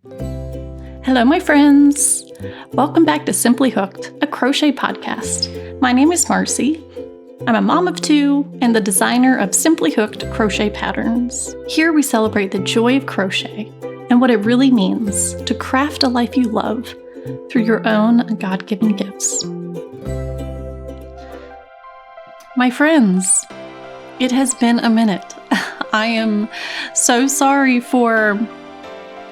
Hello, my friends. Welcome back to Simply Hooked, a crochet podcast. My name is Marcy. I'm a mom of two and the designer of Simply Hooked crochet patterns. Here we celebrate the joy of crochet and what it really means to craft a life you love through your own God-given gifts. My friends, it has been a minute. I am so sorry for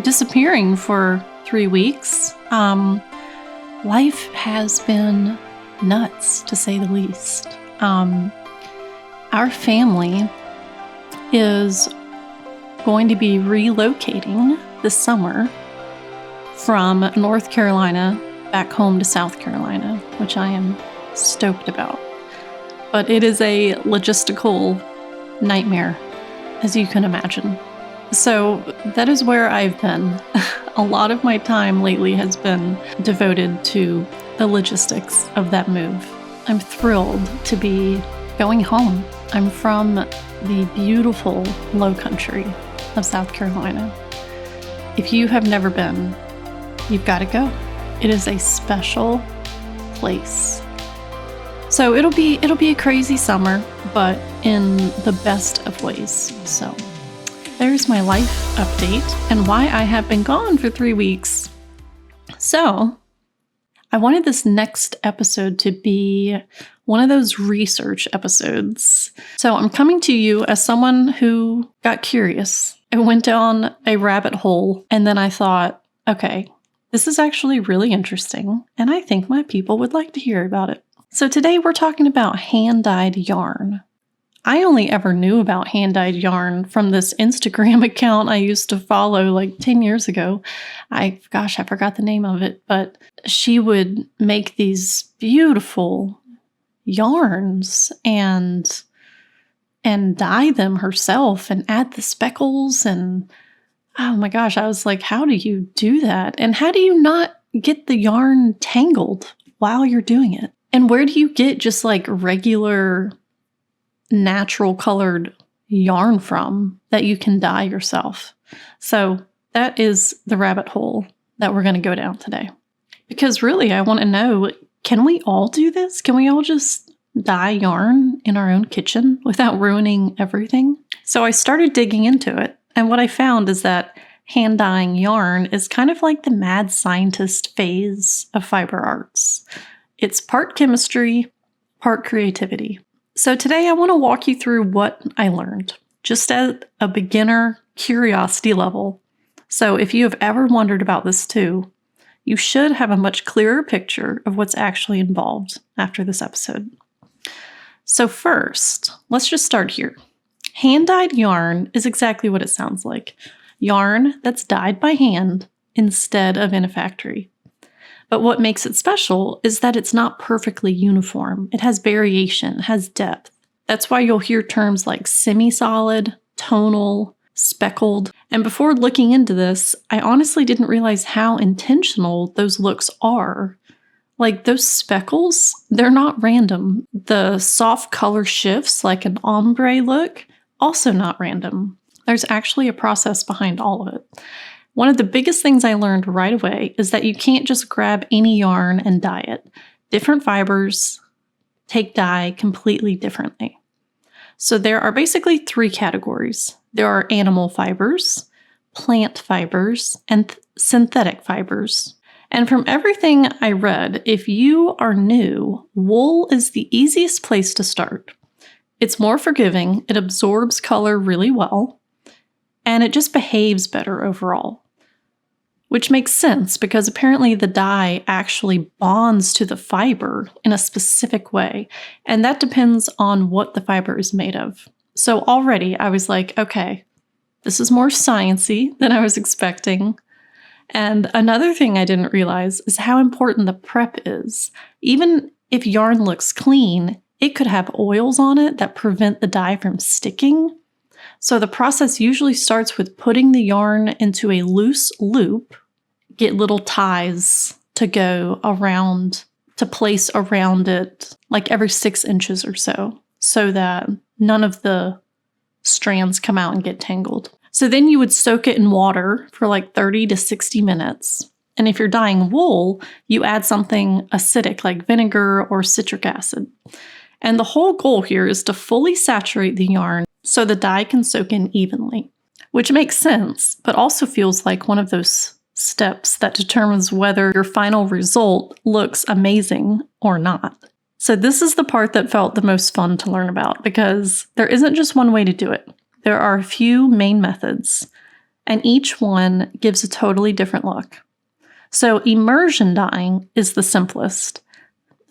disappearing for 3 weeks. Life has been nuts, to say the least. Our family is going to be relocating this summer from North Carolina back home to South Carolina, which I am stoked about. But it is a logistical nightmare, as you can imagine. So that is where I've been. A lot of my time lately has been devoted to the logistics of that move. I'm thrilled to be going home. I'm from the beautiful low country of South Carolina. If you have never been, you've got to go. It is a special place. So it'll be a crazy summer, but in the best of ways. So there's my life update and why I have been gone for 3 weeks. So I wanted this next episode to be one of those research episodes. So I'm coming to you as someone who got curious. I went down a rabbit hole and then I thought, okay, this is actually really interesting and I think my people would like to hear about it. So today we're talking about hand-dyed yarn. I only ever knew about hand-dyed yarn from this Instagram account I used to follow like 10 years ago. I forgot the name of it, but she would make these beautiful yarns and dye them herself and add the speckles and oh my gosh, I was like, how do you do that? And how do you not get the yarn tangled while you're doing it? And where do you get just like regular natural colored yarn from that you can dye yourself? So that is the rabbit hole that we're going to go down today. Because really, I want to know, can we all do this? Can we all just dye yarn in our own kitchen without ruining everything? So I started digging into it. And what I found is that hand dyeing yarn is kind of like the mad scientist phase of fiber arts. It's part chemistry, part creativity. So today I want to walk you through what I learned, just at a beginner curiosity level. So if you have ever wondered about this too, you should have a much clearer picture of what's actually involved after this episode. So first, let's just start here. Hand-dyed yarn is exactly what it sounds like. Yarn that's dyed by hand instead of in a factory. But what makes it special is that it's not perfectly uniform. It has variation, has depth. That's why you'll hear terms like semi-solid, tonal, speckled. And before looking into this, I honestly didn't realize how intentional those looks are. Like those speckles, they're not random. The soft color shifts like an ombre look, also not random. There's actually a process behind all of it. One of the biggest things I learned right away is that you can't just grab any yarn and dye it. Different fibers take dye completely differently. So there are basically 3 categories. There are animal fibers, plant fibers, and synthetic fibers. And from everything I read, if you are new, wool is the easiest place to start. It's more forgiving, it absorbs color really well, and it just behaves better overall. Which makes sense because apparently the dye actually bonds to the fiber in a specific way, and that depends on what the fiber is made of. So already I was like, okay, this is more sciencey than I was expecting. And another thing I didn't realize is how important the prep is. Even if yarn looks clean, it could have oils on it that prevent the dye from sticking. So the process usually starts with putting the yarn into a loose loop, get little ties to go around, to place around it like every 6 inches or so that none of the strands come out and get tangled. So then you would soak it in water for like 30 to 60 minutes. And if you're dyeing wool, you add something acidic like vinegar or citric acid. And the whole goal here is to fully saturate the yarn so the dye can soak in evenly, which makes sense, but also feels like one of those steps that determines whether your final result looks amazing or not. So this is the part that felt the most fun to learn about because there isn't just one way to do it. There are a few main methods, and each one gives a totally different look. So immersion dyeing is the simplest.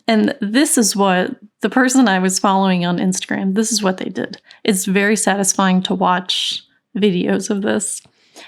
And this is what the person I was following on Instagram, this is what they did. It's very satisfying to watch videos of this.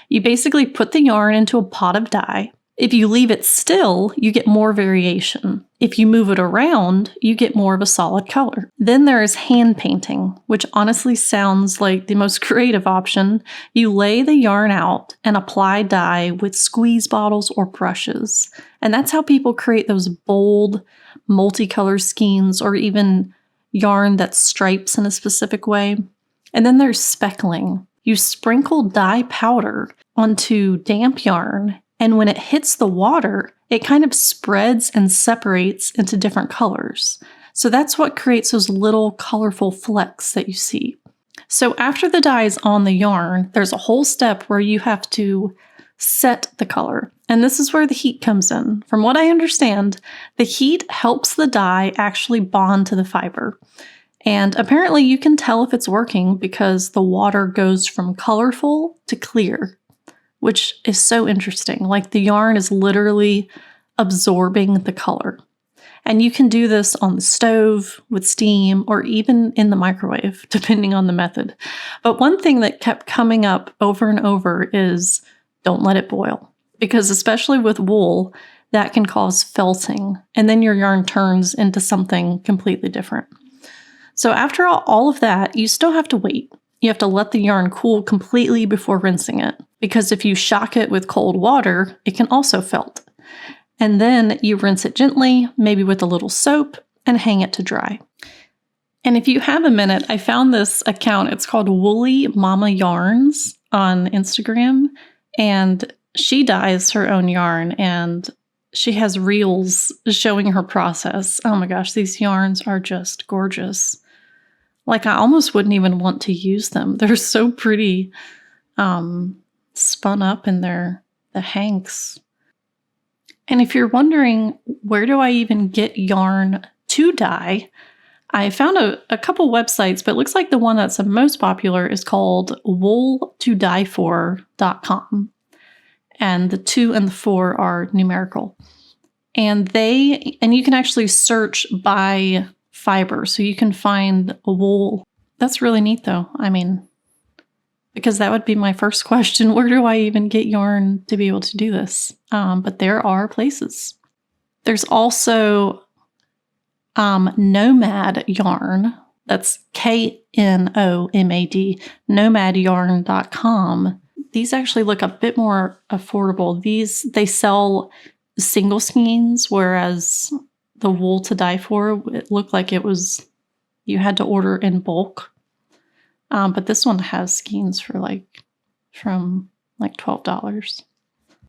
You basically put the yarn into a pot of dye. If you leave it still, you get more variation. If you move it around, you get more of a solid color. Then there is hand painting, which honestly sounds like the most creative option. You lay the yarn out and apply dye with squeeze bottles or brushes. And that's how people create those bold, multicolor skeins or even yarn that stripes in a specific way. And then there's speckling. You sprinkle dye powder onto damp yarn, and when it hits the water, it kind of spreads and separates into different colors. So that's what creates those little colorful flecks that you see. So after the dye is on the yarn, there's a whole step where you have to set the color. And this is where the heat comes in. From what I understand, the heat helps the dye actually bond to the fiber. And apparently you can tell if it's working because the water goes from colorful to clear, which is so interesting. Like the yarn is literally absorbing the color. And you can do this on the stove, with steam, or even in the microwave, depending on the method. But one thing that kept coming up over and over is don't let it boil. Because especially with wool, that can cause felting. And then your yarn turns into something completely different. So after all of that, you still have to wait. You have to let the yarn cool completely before rinsing it, because if you shock it with cold water, it can also felt. And then you rinse it gently, maybe with a little soap, and hang it to dry. And if you have a minute, I found this account. It's called Woolly Mama Yarns on Instagram, and she dyes her own yarn, and she has reels showing her process. Oh my gosh, these yarns are just gorgeous. Like, I almost wouldn't even want to use them. They're so pretty, spun up in the hanks. And if you're wondering, where do I even get yarn to dye? I found a couple websites, but it looks like the one that's the most popular is called wool2dyefor.com. And the 2 and the 4 are numerical. And you can actually search by fiber, so you can find a wool. That's really neat though. I mean, because that would be my first question. Where do I even get yarn to be able to do this? But there are places. There's also Nomad Yarn. That's KNOMAD, nomadyarn.com. These actually look a bit more affordable. They sell single skeins, whereas the wool to dye for, it looked like you had to order in bulk. But this one has skeins for from $12.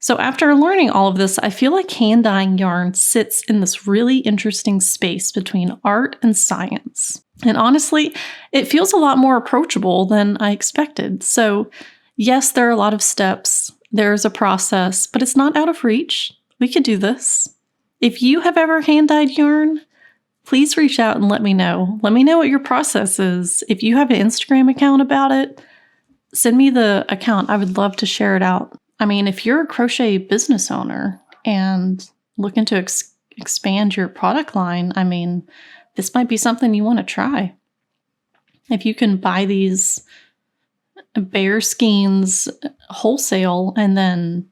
So after learning all of this, I feel like hand dyeing yarn sits in this really interesting space between art and science. And honestly, it feels a lot more approachable than I expected. So yes, there are a lot of steps. There's a process, but it's not out of reach. We could do this. If you have ever hand dyed yarn, please reach out and let me know. Let me know what your process is. If you have an Instagram account about it, send me the account. I would love to share it out. I mean, if you're a crochet business owner and looking to expand your product line, I mean, this might be something you want to try. If you can buy these bare skeins wholesale and then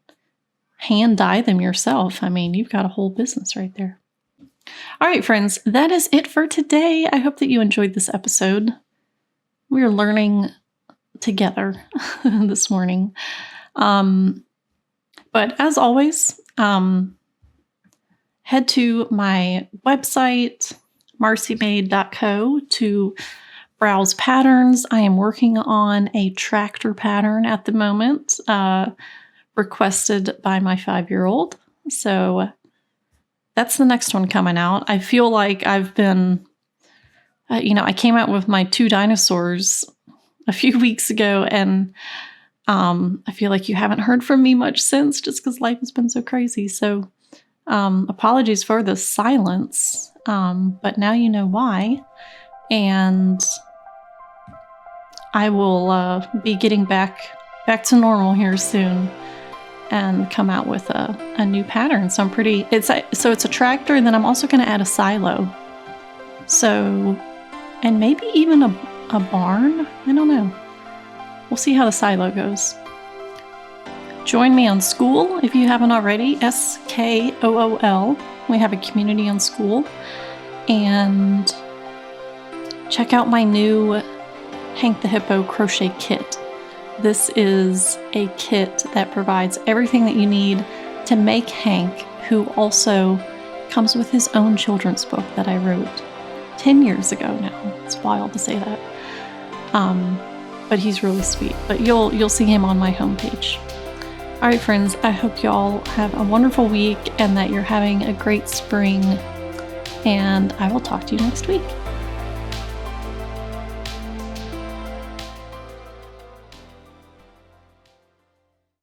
hand dye them yourself, I mean, you've got a whole business right there. All right, friends, that is it for today. I hope that you enjoyed this episode. We're learning together this morning. But as always, head to my website, marcymade.co, to browse patterns. I am working on a tractor pattern at the moment, requested by my 5-year-old. So that's the next one coming out. I feel like I've been, I came out with my 2 dinosaurs a few weeks ago, and I feel like you haven't heard from me much since, just because life has been so crazy. So apologies for the silence, but now you know why. And I will be getting back to normal here soon and come out with a new pattern. So it's a tractor, and then I'm also going to add a silo. So, and maybe even a barn. I don't know. We'll see how the silo goes. Join me on School if you haven't already. SKOOL. We have a community on School. And check out my new Hank the Hippo crochet kit. This is a kit that provides everything that you need to make Hank, who also comes with his own children's book that I wrote 10 years ago now. It's wild to say that. But he's really sweet. But you'll see him on my homepage. All right, friends, I hope y'all have a wonderful week and that you're having a great spring. And I will talk to you next week.